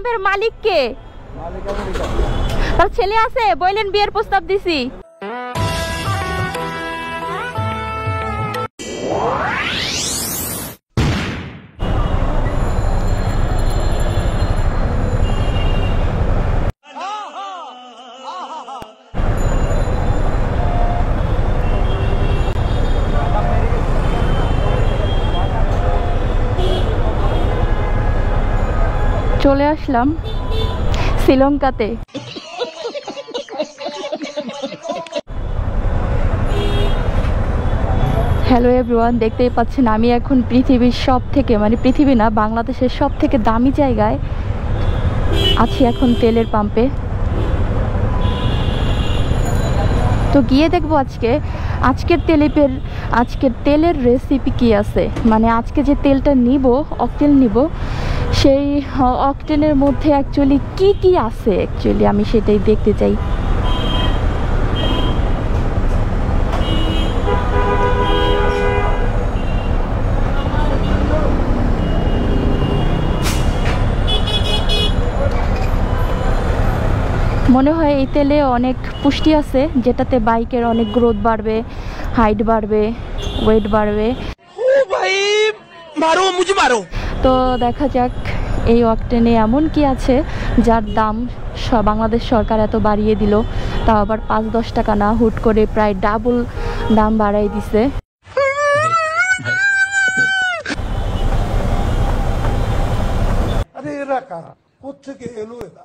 পাম্পের মালিক কে? তার ছেলে আছে? বললেন বিয়ের প্রস্তাব দিছি। চলে আসলাম শ্রীলঙ্কাতে। হ্যালো এভরিওয়ান, দেখতেই পাচ্ছেন আমি এখন পৃথিবীর সব থেকে, মানে পৃথিবী না, বাংলাদেশের সব থেকে দামি জায়গায় আছি এখন, তেলের পাম্পে। তো গিয়ে দেখবো আজকের তেলের রেসিপি কি আছে, মানে আজকে যে তেলটা নিব, অকটেন নিব, সেই অকটেনের মধ্যে অ্যাকচুয়ালি কি আছে অ্যাকচুয়ালি আমি সেটাই দেখতে চাই। মনে হয় এই তেলে অনেক পুষ্টি আছে, যেটাতে বাইকের অনেক গ্রোথ বাড়বে, হাইট বাড়বে, ওয়েট বাড়বে। তো দেখা যাক এই অকটেনে এমন কি আছে যার দাম বাংলাদেশ সরকার এত বাড়িয়ে দিল, তাও আবার 5-10 টাকা না, হুট করে প্রায় ডাবল দাম বাড়াই দিছে। আরে এরা কারা, কোত্থেকে এলো এরা?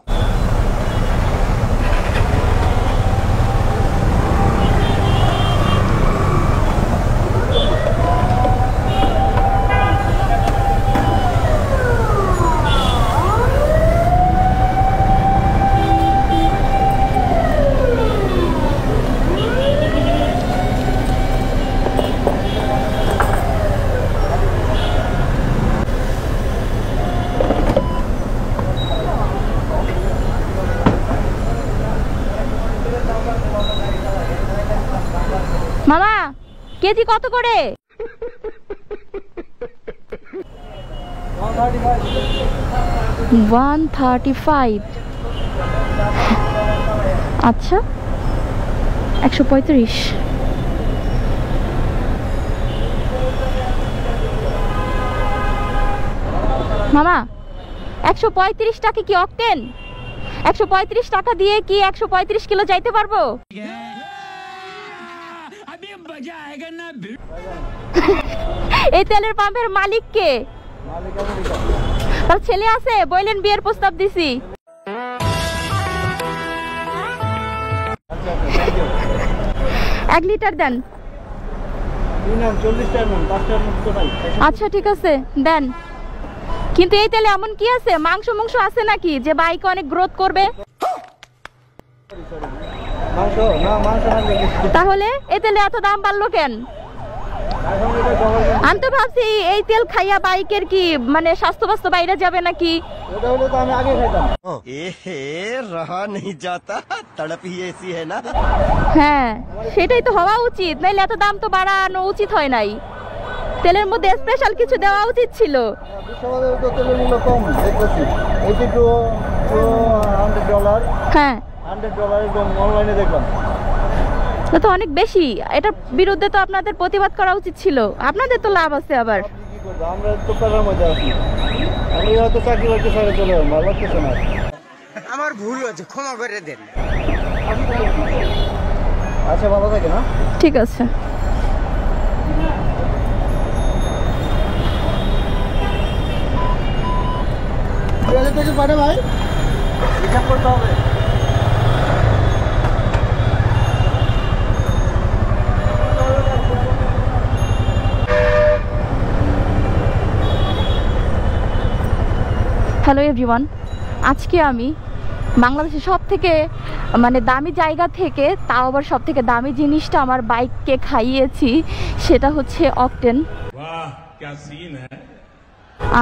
মামা কেজি কত করে? 135। আচ্ছা 135। মামা 135 টাকা কি অকটেন? 135 টাকা দিয়ে কি 135 কিলো যাইতে পারবো? এই তেলের পাম্পের মালিক কে? তার ছেলে আছে? বললেন বিয়ের প্রস্তাব দিছি। 1 লিটার দেন। আচ্ছা ঠিক আছে দেন, কিন্তু এই তেলে এমন কি আছে, মাংস আছে নাকি যে বাইক অনেক গ্রোথ করবে? তাহলে এই তেলে এত দাম বাড়লো কেন? আমি তো ভাবছি এই তেল খাইয়া বাইকের কি মানে স্বাস্থ্য বাইরে যাবে নাকি? হ্যাঁ সেটাই তো হওয়া উচিত, নাইলে এত দাম তো বাড়ানো উচিত হয় নাই। তেলের মধ্যে স্পেশাল কিছু দেওয়া উচিত ছিল। হ্যাঁ অনলাইনে দেখলাম তো অনেক বেশি, এটার বিরুদ্ধে তো আপনাদের প্রতিবাদ করা উচিত ছিল, আপনাদের তো লাভ আছে। আবার আমরা তো করার মধ্যে আছি, আমি হয়তো চাকরি বাকরি ছেড়ে চলে যাবো, ভালো লাগতেছে না। আমার ভুল হয়েছে, ক্ষমা করে দেন। আচ্ছা ভালো থাকে না? ঠিক আছে। পারে ভাই হিসাব করতে হবে। হ্যালো এভরিওয়ান, আজকে আমি বাংলাদেশের সব থেকে মানে দামি জায়গা থেকে, তাও আবার সব থেকে দামি জিনিসটা আমার বাইককে খাইয়েছি, সেটা হচ্ছে অকটেন।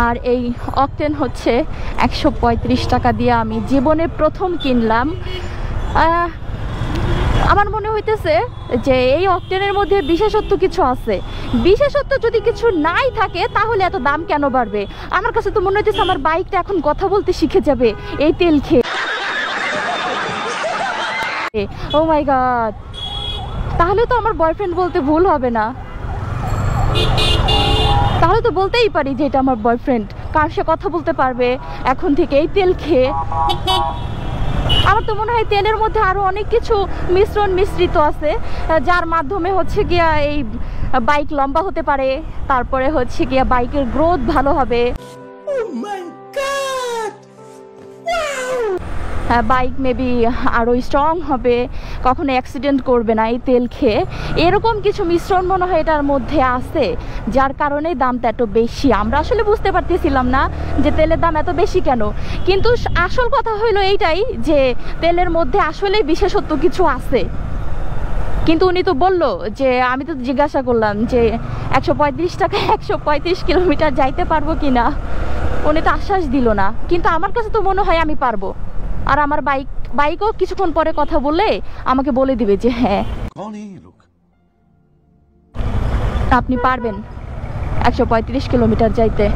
আর এই অকটেন হচ্ছে 135 টাকা দিয়ে আমি জীবনে প্রথম কিনলাম। আমার মনে হইতেছে যে এই অকটেনের মধ্যে বিশেষত্ব কিছু আছে। বিশেষত্ব যদি কিছু নাই থাকে তাহলে এত দাম কেন বাড়বে? আমার কাছে তো মনে হইতেছে আমার বাইকটা এখন কথা বলতে শিখে যাবে এই তেল খেয়ে। ও মাই গড, তাহলে তো আমার বয়ফ্রেন্ড বলতে ভুল হবে না। তাহলে তো বলতেই পারি যে এটা আমার বয়ফ্রেন্ড, কার সে কথা বলতে পারবে এখন থেকে এই তেল খেয়ে। আমার তো মনে হয় তেলের মধ্যে আরো অনেক কিছু মিশ্রিত আছে, যার মাধ্যমে হচ্ছে গিয়া এই বাইক লম্বা হতে পারে, তারপরে হচ্ছে গিয়া বাইকের গ্রোথ ভালো হবে। বাইক মেবি আরো স্ট্রং হবে, কখনো অ্যাক্সিডেন্ট করবে না এই তেল খেয়ে। এরকম কিছু মিশ্রণ মনে হয় এটার মধ্যে আছে, যার কারণে দামটা এত বেশি। আমরা আসলে বুঝতে পারতেছিলাম না যে তেলের দাম এত বেশি কেন, কিন্তু আসল কথা হইলো এইটাই যে তেলের মধ্যে আসলে বিশেষত্ব কিছু আছে। কিন্তু উনি তো বললো যে, আমি তো জিজ্ঞাসা করলাম যে 135 টাকা 135 কিলোমিটার যাইতে পারবো কিনা, উনি তো আশ্বাস দিল না। কিন্তু আমার কাছে তো মনে হয় আমি পারবো। আর আমার বাইকও কিছুক্ষণ পরে কথা বললে আমাকে বলে দিবে যে হ্যাঁ আপনি পারবেন 135 কিলোমিটার যাইতে।